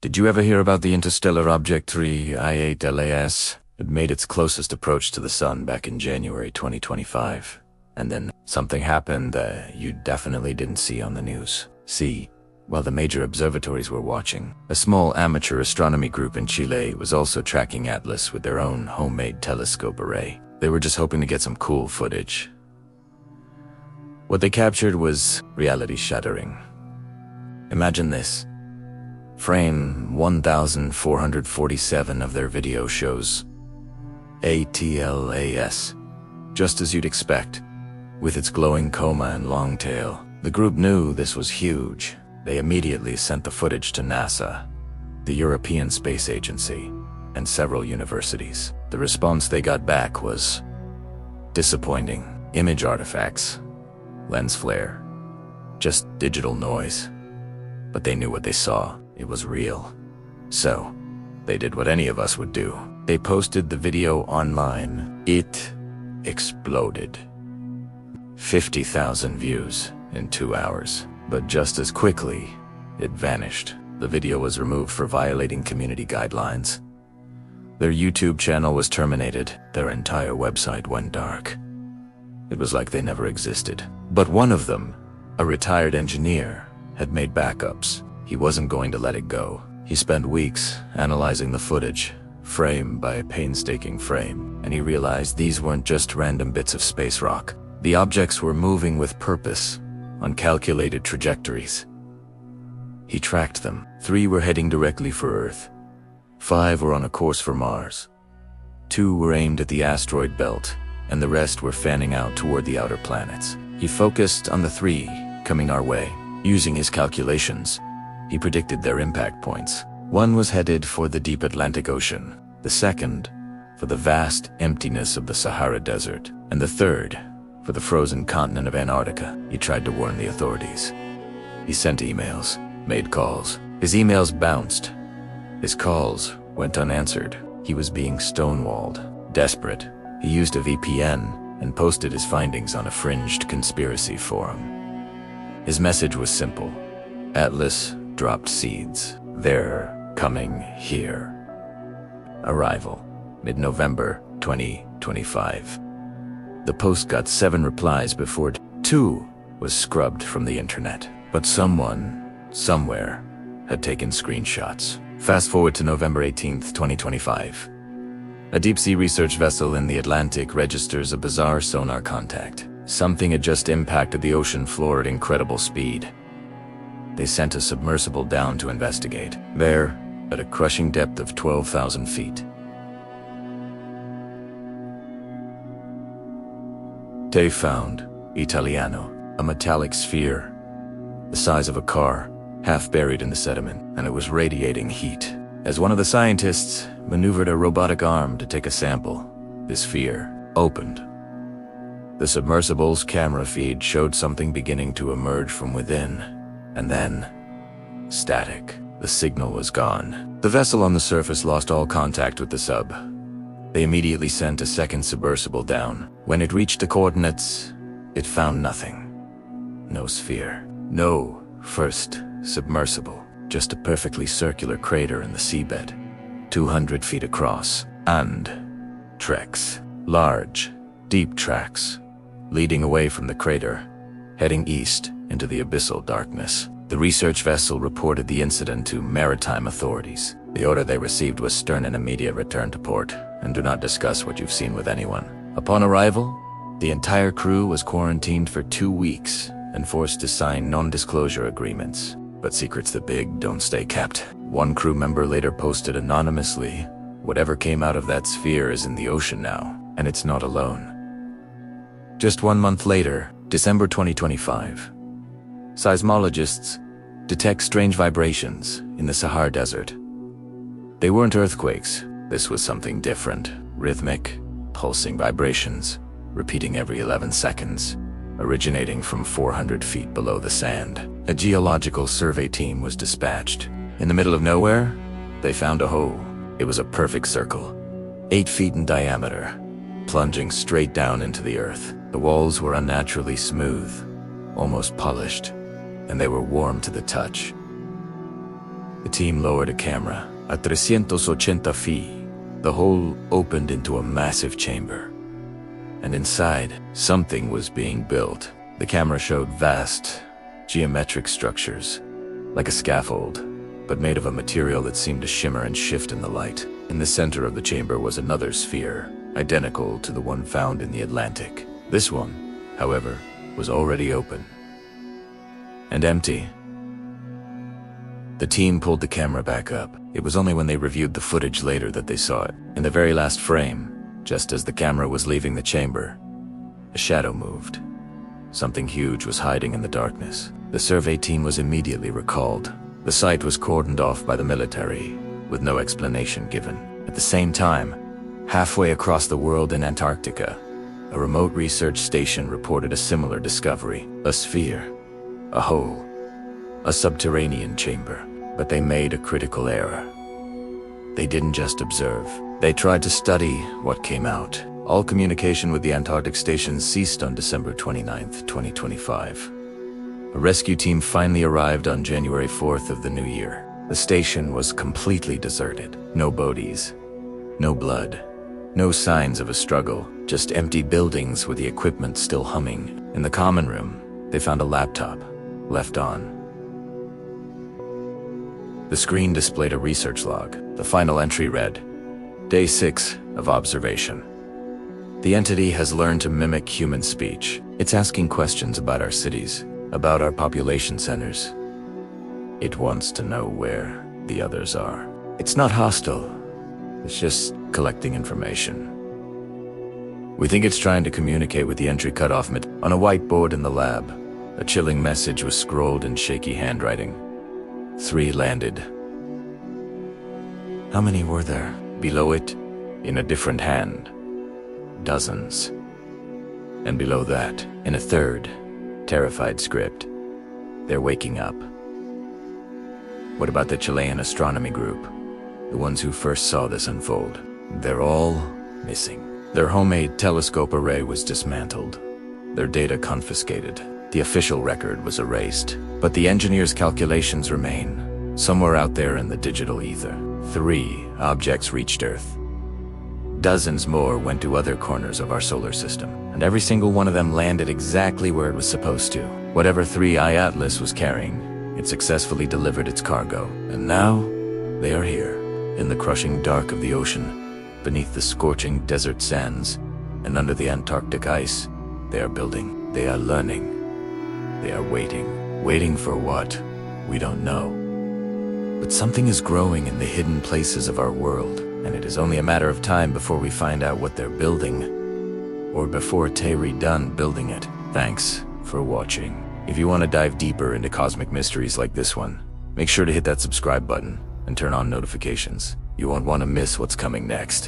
Did you ever hear about the interstellar object 3I8LAS? It made its closest approach to the sun back in January 2025. And then something happened that you definitely didn't see on the news. See, while the major observatories were watching, a small amateur astronomy group in Chile was also tracking Atlas with their own homemade telescope array. They were just hoping to get some cool footage. What they captured was reality-shattering. Imagine this. Frame 1447 of their video shows ATLAS, just as you'd expect, with its glowing coma and long tail. The group knew this was huge. They immediately sent the footage to NASA, the European Space Agency, and several universities. The response they got back was disappointing. Image artifacts, lens flare, just digital noise. But they knew what they saw. It was real. So, they did what any of us would do. They posted the video online. It exploded. 50,000 views in 2 hours. But just as quickly, it vanished. The video was removed for violating community guidelines. Their YouTube channel was terminated. Their entire website went dark. It was like they never existed. But one of them, a retired engineer, had made backups. He wasn't going to let it go. He spent weeks analyzing the footage, frame by painstaking frame, and he realized these weren't just random bits of space rock. The objects were moving with purpose, on calculated trajectories. He tracked them. 3 were heading directly for Earth. 5 were on a course for Mars. 2 were aimed at the asteroid belt, and the rest were fanning out toward the outer planets. He focused on the 3 coming our way. Using his calculations, he predicted their impact points. 1 was headed for the deep Atlantic Ocean, the 2nd for the vast emptiness of the Sahara Desert, and the 3rd for the frozen continent of Antarctica. He tried to warn the authorities. He sent emails, made calls. His emails bounced. His calls went unanswered. He was being stonewalled. Desperate, he used a VPN and posted his findings on a fringed conspiracy forum. His message was simple. Atlas dropped seeds. They're coming here. Arrival, mid-November 2025. The post got 7 replies before 2 was scrubbed from the internet. But someone, somewhere, had taken screenshots. Fast forward to November 18th, 2025. A deep-sea research vessel in the Atlantic registers a bizarre sonar contact. Something had just impacted the ocean floor at incredible speed. They sent a submersible down to investigate. There, at a crushing depth of 12,000 feet, they found Italiano, a metallic sphere, the size of a car, half buried in the sediment, and it was radiating heat. As one of the scientists maneuvered a robotic arm to take a sample, this sphere opened. The submersible's camera feed showed something beginning to emerge from within, and then, static. The signal was gone. The vessel on the surface lost all contact with the sub. They immediately sent a second submersible down. When it reached the coordinates, it found nothing. No sphere. No first submersible. Just a perfectly circular crater in the seabed, 200 feet across, and tracks. Large, deep tracks, leading away from the crater, heading east into the abyssal darkness. The research vessel reported the incident to maritime authorities. The order they received was stern and immediate return to port, and do not discuss what you've seen with anyone. Upon arrival, the entire crew was quarantined for 2 weeks and forced to sign non-disclosure agreements. But secrets that big don't stay kept. One crew member later posted anonymously, "Whatever came out of that sphere is in the ocean now, and it's not alone." Just 1 month later, December 2025, seismologists detect strange vibrations in the Sahara Desert. They weren't earthquakes. This was something different. Rhythmic, pulsing vibrations, repeating every 11 seconds, originating from 400 feet below the sand. A geological survey team was dispatched. In the middle of nowhere, they found a hole. It was a perfect circle, 8 feet in diameter, plunging straight down into the earth. The walls were unnaturally smooth, almost polished, and they were warm to the touch. The team lowered a camera at 380 feet. The hole opened into a massive chamber, and inside, something was being built. The camera showed vast, geometric structures, like a scaffold, but made of a material that seemed to shimmer and shift in the light. In the center of the chamber was another sphere, identical to the one found in the Atlantic. This one, however, was already open and empty. The team pulled the camera back up. It was only when they reviewed the footage later that they saw it. In the very last frame, just as the camera was leaving the chamber, a shadow moved. Something huge was hiding in the darkness. The survey team was immediately recalled. The site was cordoned off by the military, with no explanation given. At the same time, halfway across the world in Antarctica, a remote research station reported a similar discovery. A sphere, a hole, a subterranean chamber. But they made a critical error. They didn't just observe. They tried to study what came out. All communication with the Antarctic station ceased on December 29, 2025. A rescue team finally arrived on January 4th of the new year. The station was completely deserted. No bodies, no blood, no signs of a struggle, just empty buildings with the equipment still humming. In the common room, they found a laptop, left on. The screen displayed a research log. The final entry read, Day 6 of observation. The entity has learned to mimic human speech. It's asking questions about our cities, about our population centers. It wants to know where the others are. It's not hostile. It's just collecting information. We think it's trying to communicate with the entry cutoff on a whiteboard in the lab. A chilling message was scrolled in shaky handwriting. 3 landed. How many were there? Below it, in a different hand, dozens. And below that, in a third, terrified script, they're waking up. What about the Chilean astronomy group? The ones who first saw this unfold. They're all missing. Their homemade telescope array was dismantled. Their data confiscated. The official record was erased, but the engineers' calculations remain, somewhere out there in the digital ether. 3 objects reached Earth. Dozens more went to other corners of our solar system, and every single one of them landed exactly where it was supposed to. Whatever 3i Atlas was carrying, it successfully delivered its cargo. And now, they are here, in the crushing dark of the ocean, beneath the scorching desert sands, and under the Antarctic ice. They are building, they are learning. They are waiting. Waiting for what? We don't know. But something is growing in the hidden places of our world, and it is only a matter of time before we find out what they're building, or before they're done building it. Thanks for watching. If you want to dive deeper into cosmic mysteries like this one, make sure to hit that subscribe button and turn on notifications. You won't want to miss what's coming next.